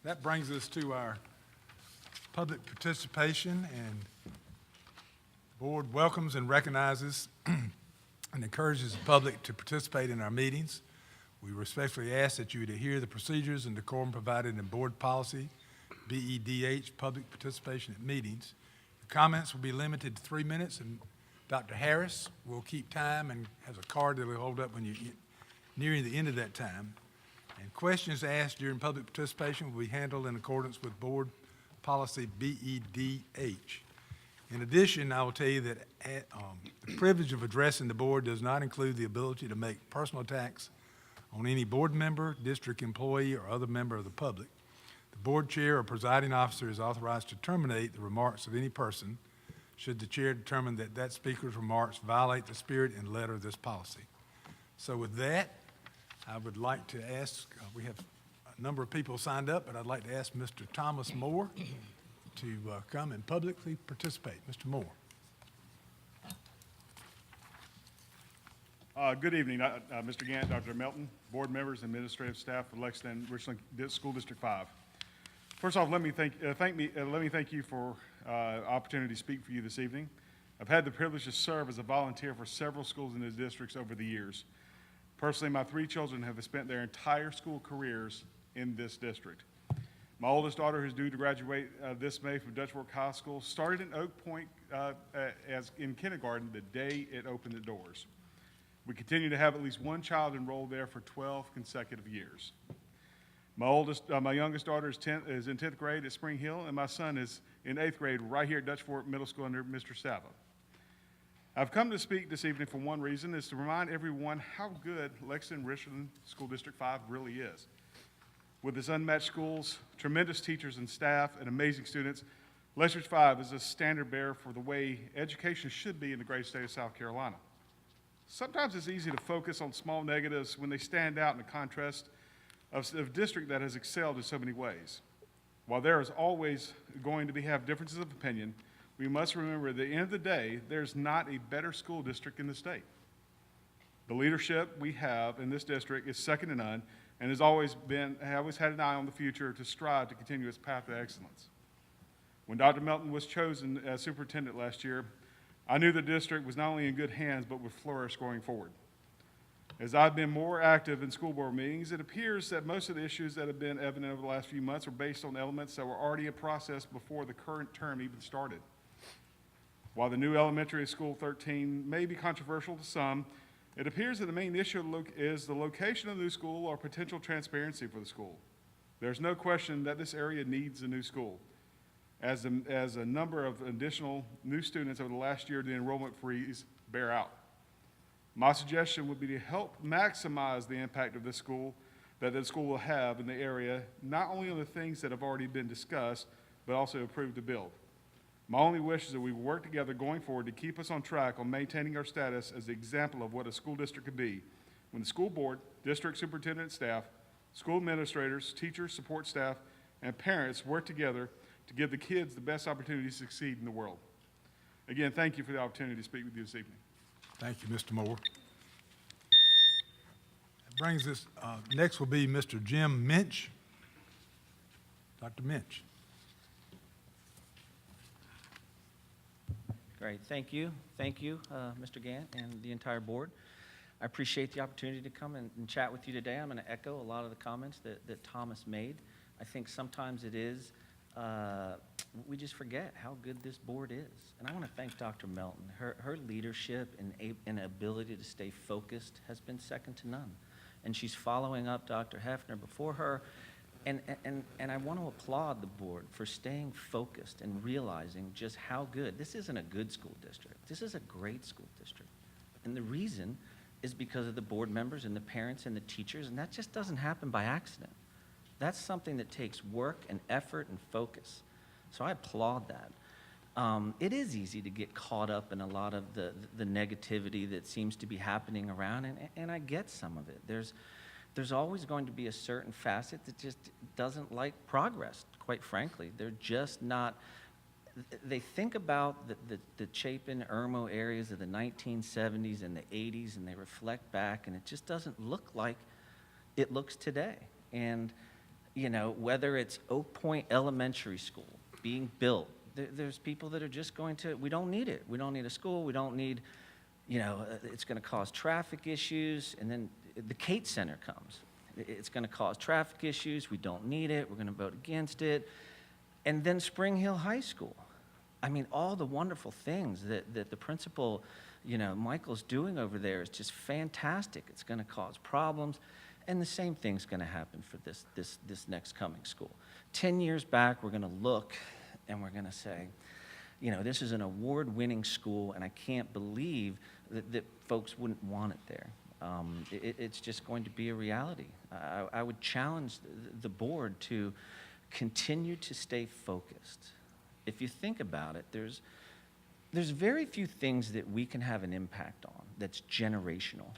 That brings us to our public participation, and the board welcomes and recognizes and encourages the public to participate in our meetings. We respectfully ask that you adhere to the procedures and decorum provided in board policy, BEDH, public participation at meetings. Your comments will be limited to 3 minutes, and Dr. Harris will keep time and has a card that will hold up when you're nearing the end of that time. And questions asked during public participation will be handled in accordance with board policy BEDH. In addition, I will tell you that the privilege of addressing the board does not include the ability to make personal attacks on any board member, district employee, or other member of the public. The board chair or presiding officer is authorized to terminate the remarks of any person should the chair determine that that speaker's remarks violate the spirit and letter of this policy. So with that, I would like to ask, we have a number of people signed up, but I'd like to ask Mr. Thomas Moore to come and publicly participate. Mr. Moore. Good evening, Mr. Gant, Dr. Melton, board members, administrative staff of Lexington Richland School District 5. First off, let me thank you for opportunity to speak for you this evening. I've had the privilege to serve as a volunteer for several schools in the districts over the years. Personally, my 3 children have spent their entire school careers in this district. My oldest daughter, who's due to graduate this May from Dutch Fork High School, started in Oak Point as in kindergarten the day it opened the doors. We continue to have at least one child enrolled there for 12 consecutive years. My youngest daughter is in 10th grade at Spring Hill, and my son is in 8th grade right here at Dutch Fork Middle School under Mr. Sava. I've come to speak this evening for one reason, is to remind everyone how good Lexington Richland School District 5 really is. With its unmatched schools, tremendous teachers and staff, and amazing students, Lexington 5 is a standard bearer for the way education should be in the great state of South Carolina. Sometimes it's easy to focus on small negatives when they stand out in the contrast of a district that has excelled in so many ways. While there is always going to have differences of opinion, we must remember at the end of the day, there's not a better school district in the state. The leadership we have in this district is second to none, and has always had an eye on the future to strive to continue its path to excellence. When Dr. Melton was chosen as superintendent last year, I knew the district was not only in good hands, but would flourish going forward. As I've been more active in school board meetings, it appears that most of the issues that have been evident over the last few months are based on elements that were already in process before the current term even started. While the new elementary school 13 may be controversial to some, it appears that the main issue is the location of the new school or potential transparency for the school. There's no question that this area needs a new school, as a number of additional new students over the last year, the enrollment freeze bear out. My suggestion would be to help maximize the impact of this school, that the school will have in the area, not only on the things that have already been discussed, but also approved to build. My only wish is that we work together going forward to keep us on track on maintaining our status as the example of what a school district could be when the school board, district superintendent staff, school administrators, teachers, support staff, and parents work together to give the kids the best opportunity to succeed in the world. Again, thank you for the opportunity to speak with you this evening. Thank you, Mr. Moore. That brings us, next will be Mr. Jim Minch. Dr. Minch. Great, thank you, Mr. Gant and the entire board. I appreciate the opportunity to come and chat with you today. I'm going to echo a lot of the comments that Thomas made. I think sometimes it is, we just forget how good this board is. And I want to thank Dr. Melton. Her leadership and ability to stay focused has been second to none. And she's following up Dr. Hefner before her. And I want to applaud the board for staying focused and realizing just how good. This isn't a good school district. This is a great school district. And the reason is because of the board members and the parents and the teachers, and that just doesn't happen by accident. That's something that takes work and effort and focus. So I applaud that. It is easy to get caught up in a lot of the negativity that seems to be happening around, and I get some of it. There's always going to be a certain facet that just doesn't like progress, quite frankly. They're just not, they think about the Chapin, Irmo areas of the 1970s and the 80s, and they reflect back, and it just doesn't look like it looks today. And whether it's Oak Point Elementary School being built, there's people that are just going to, we don't need it. We don't need a school. We don't need, it's going to cause traffic issues. And then the Kate Center comes. It's going to cause traffic issues. We don't need it. We're going to vote against it. And then Spring Hill High School. I mean, all the wonderful things that the principal, Michael's doing over there is just fantastic. It's going to cause problems. And the same thing's going to happen for this next coming school. 10 years back, we're going to look and we're going to say, this is an award-winning school, and I can't believe that folks wouldn't want it there. It's just going to be a reality. I would challenge the board to continue to stay focused. If you think about it, there's very few things that we can have an impact on that's generational.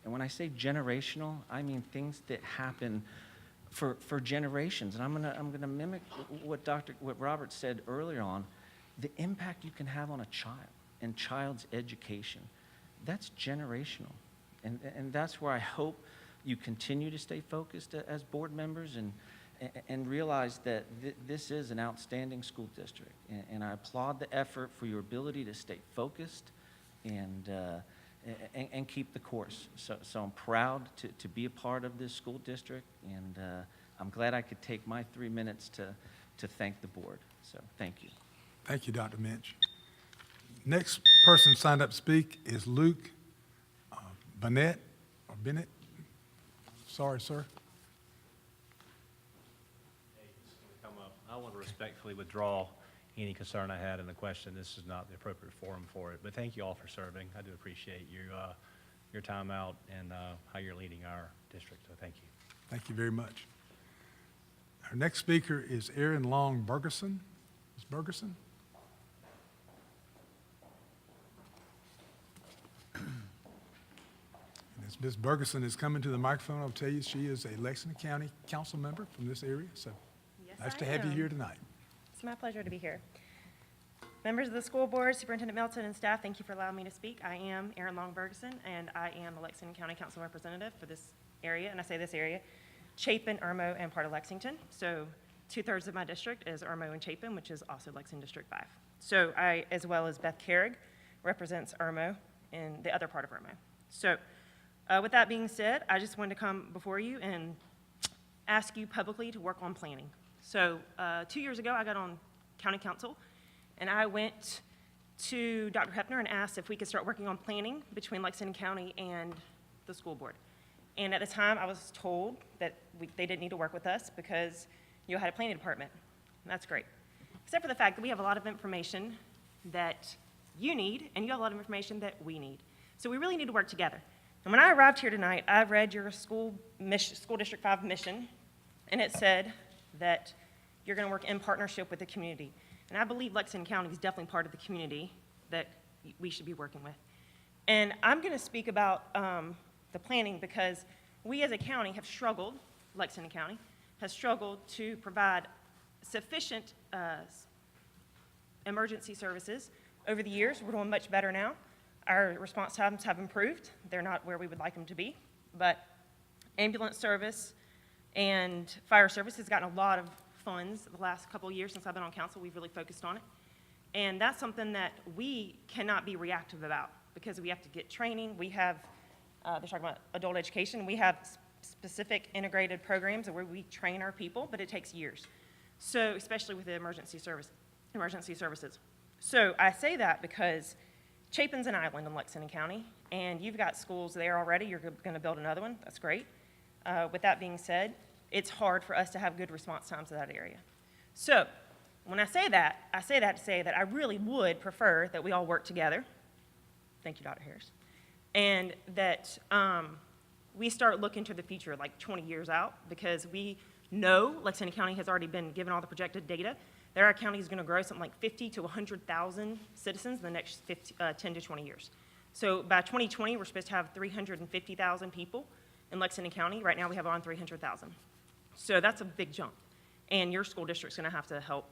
And when I say generational, I mean things that happen for generations. And I'm gonna mimic what Robert said earlier on, the impact you can have on a child and child's education. That's generational. And that's where I hope you continue to stay focused as board members and realize that this is an outstanding school district. And I applaud the effort for your ability to stay focused and keep the course. So I'm proud to be a part of this school district, and I'm glad I could take my 3 minutes to thank the board. So thank you. Thank you, Dr. Minch. Next person signed up to speak is Luke Bennett. Sorry, sir. Hey, this is going to come up. I want to respectfully withdraw any concern I had in the question. This is not the appropriate forum for it. But thank you all for serving. I do appreciate your time out and how you're leading our district. So thank you. Thank you very much. Our next speaker is Erin Long Bergerson. Ms. Bergerson? And as Ms. Bergerson is coming to the microphone, I'll tell you she is a Lexington County Council member from this area. So Yes, nice I to have you am. here tonight. It's my pleasure to be here. Members of the school board, Superintendent Melton, and staff, thank you for allowing me to speak. I am Erin Long Bergerson, and I am the Lexington County Council representative for this area, and I say this area, Chapin, Irmo, and part of Lexington. So 2/3 of my district is Irmo and Chapin, which is also Lexington District 5. So I, as well as Beth Carrig, represents Irmo and the other part of Irmo. So with that being said, I just wanted to come before you and ask you publicly to work on planning. So 2 years ago, I got on county council, and I went to Dr. Hepner and asked if we could start working on planning between Lexington County and the school board. And at the time, I was told that they didn't need to work with us because you had a planning department. And that's great. Except for the fact that we have a lot of information that you need, and you have a lot of information that we need. So we really need to work together. And when I arrived here tonight, I read your school District 5 mission, and it said that you're going to work in partnership with the community. And I believe Lexington County is definitely part of the community that we should be working with. And I'm going to speak about the planning because we as a county have struggled, Lexington County, has struggled to provide sufficient emergency services over the years. We're doing much better now. Our response times have improved. They're not where we would like them to be, but ambulance service and fire service has gotten a lot of funds the last couple of years since I've been on council. We've really focused on it. And that's something that we cannot be reactive about because we have to get training. We have, they're talking about adult education. We have specific integrated programs where we train our people, but it takes years. So, especially with the emergency services. So I say that because Chapin's an island in Lexington County, and you've got schools there already. You're going to build another one. That's great. With that being said, it's hard for us to have good response times in that area. So when I say that to say that I really would prefer that we all work together. Thank you, Dr. Harris. And that we start looking to the future, like 20 years out, because we know Lexington County has already been given all the projected data that our county is going to grow something like 50 to 100,000 citizens in the next 10 to 20 years. So by 2020, we're supposed to have 350,000 people in Lexington County. Right now, we have around 300,000. So that's a big jump. And your school district's going to have to help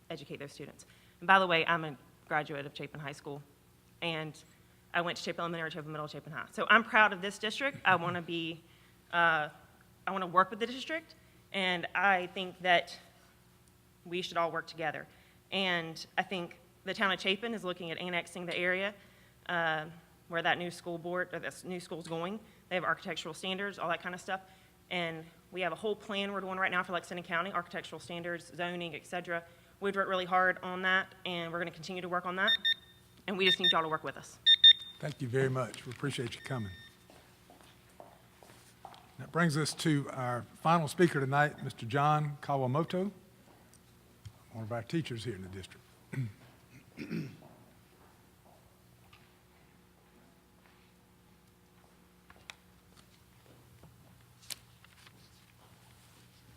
educate those students. And by the way, I'm a graduate of Chapin High School, and I went to Chapin Elementary, Chapin Middle, Chapin High. So I'm proud of this district. I want to work with the district, And I think that we should all work together. And I think the town of Chapin is looking at annexing the area where that new school board, or this new school's going. They have architectural standards, all that kind of stuff. And we have a whole plan we're doing right now for Lexington County, architectural standards, zoning, et cetera. We've worked really hard on that, and we're going to continue to work on that. And we just need y'all to work with us. Thank you very much. We appreciate you coming. That brings us to our final speaker tonight, Mr. John Kawamoto, one of our teachers here in the district.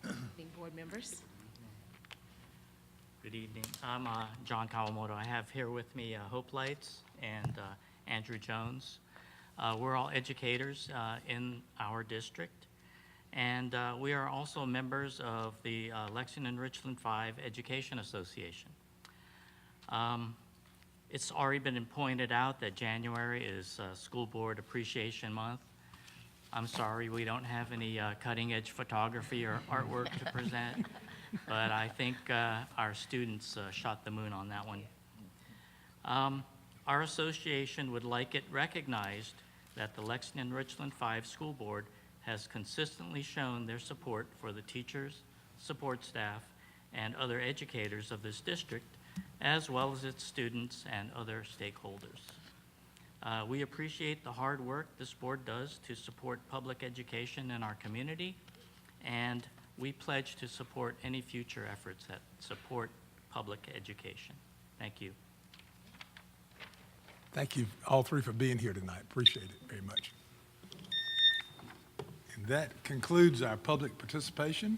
Evening, board members. Good evening. I'm John Kawamoto. I have here with me Hope Lights and Andrew Jones. We're all educators in our district, and we are also members of the Lexington Richland 5 Education Association. It's already been pointed out that January is School Board Appreciation Month. I'm sorry we don't have any cutting-edge photography or artwork to present, but I think our students shot the moon on that one. Our association would like it recognized that the Lexington Richland 5 School Board has consistently shown their support for the teachers, support staff, and other educators of this district, as well as its students and other stakeholders. We appreciate the hard work this board does to support public education in our community, and we pledge to support any future efforts that support public education. Thank you. Thank you, all three, for being here tonight. Appreciate it very much. And that concludes our public participation.